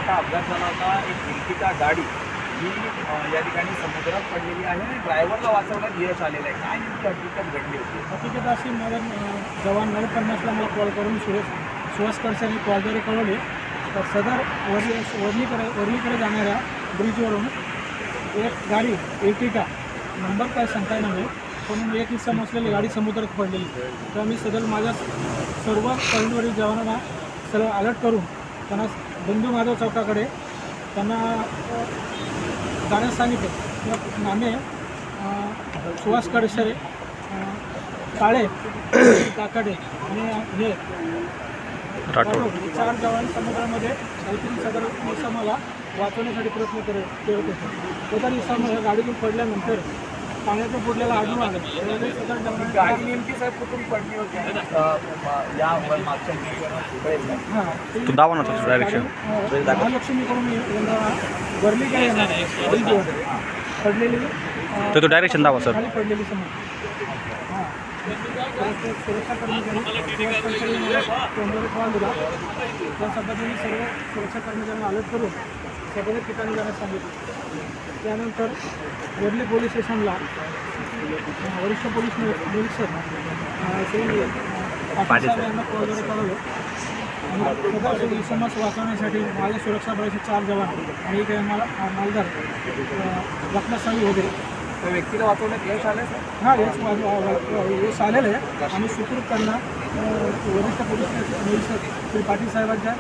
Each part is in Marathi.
मोठा अपघात झाला होता. एक इर्टिगा गाडी ही या ठिकाणी समुद्रात पडलेली आहे आणि ड्रायव्हरला वाचवण्यात यश आलेलं आहे. काय नेमकी हकीकत घडली होती? हकीकत अशी मला जवान 9:50ला मला कॉल करून सुहास खडसेंनी कॉलद्वारे कळवले तर सदर वरलीकडे जाणाऱ्या ब्रिजवरून एक गाडी इर्टिगा नंबर काय सांगता येणार नाही पण एक इसम असलेली गाडी समुद्रात पडलेली. तर मी सदर माझ्या सर्व पॉईंटवरील जवानांना सर्व अलर्ट करून त्यांना बंधू माधव चौकाकडे त्यांना जाण्यास सांगितलं किंवा आम्ही सुहास खडसे काळे काकडे आणि हे राठोड 4 जवान समुद्रामध्ये काहीतरी सदर इसमाला वाचवण्यासाठी प्रयत्न करत होते. सदर इसम गाडीतून पडल्यानंतर पाण्यातून बुडलेला आढळून आलं. त्यावेळी सदर जवान गाडी नेमकी साहेब कुठून पडली होती या मागच्या हां तू दावा नव्हता डायरेक्शन महालक्ष्मीकडून वरली काय येणार पडलेली तो डायरेक्शन दावा सर. खाली पडलेली समोर हां सुरक्षा कर्मचारी केंद्रावर कॉल दिला. त्या पद्धतीने सर्व सुरक्षा कर्मचाऱ्यांना अलर्ट करून सगळ्या ठिकाणी जाण्यास सांगितलं. त्यानंतर वरली पोलीस स्टेशनला वरिष्ठ पोलीस निरीक्षक श्री पाटील साहेब यांना कॉलद्वारे कळवलं आणि सदर समज वाचवण्यासाठी माझ्या सुरक्षा बळाचे 4 जवान आणि एक मालदार रत्नसाई वगैरे त्या व्यक्तीला वाचवण्यात यश आलं सर? हां यश आलेलं आहे आणि सुखरूप त्यांना वरिष्ठ पोलीस निरीक्षक श्री पाटील साहेबांच्या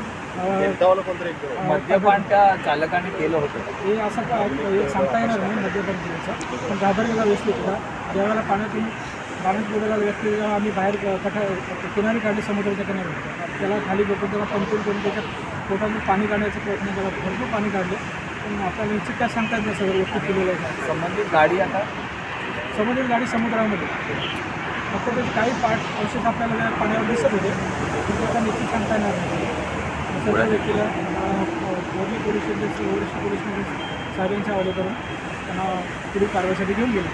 मद्यपान त्या चालकाने केलं होतं. हे असं हे सांगता येणार नाही मद्यपान केल्याचं पण घाबरलेला व्यक्ती होता. ज्यावेळेला पाण्यात बुडालेला व्यक्ती जेव्हा आम्ही बाहेर किनारी काढली समुद्राच्या किनारी त्याला खाली बघून त्याला पंपून करून त्याच्या पोटातून पाणी काढण्याचा प्रयत्न केला. भरपूर पाणी काढले पण आपल्याला निश्चित काय सांगता येत नाही सगळं व्यक्ती केलेलं आहे. संबंधित गाडी आता गाडी समुद्रामध्ये फक्त त्याचे काही पार्ट अवशेष आपल्याला पाण्यावर दिसत होते पण त्याचा निश्चित सांगता येणार नाही. सर्व व्यक्तीला वरली पोलीस स्टेशन वरिष्ठ पोलीस साहेबांच्या हवाले करून त्यांना पुढील कारवाईसाठी घेऊन गेले.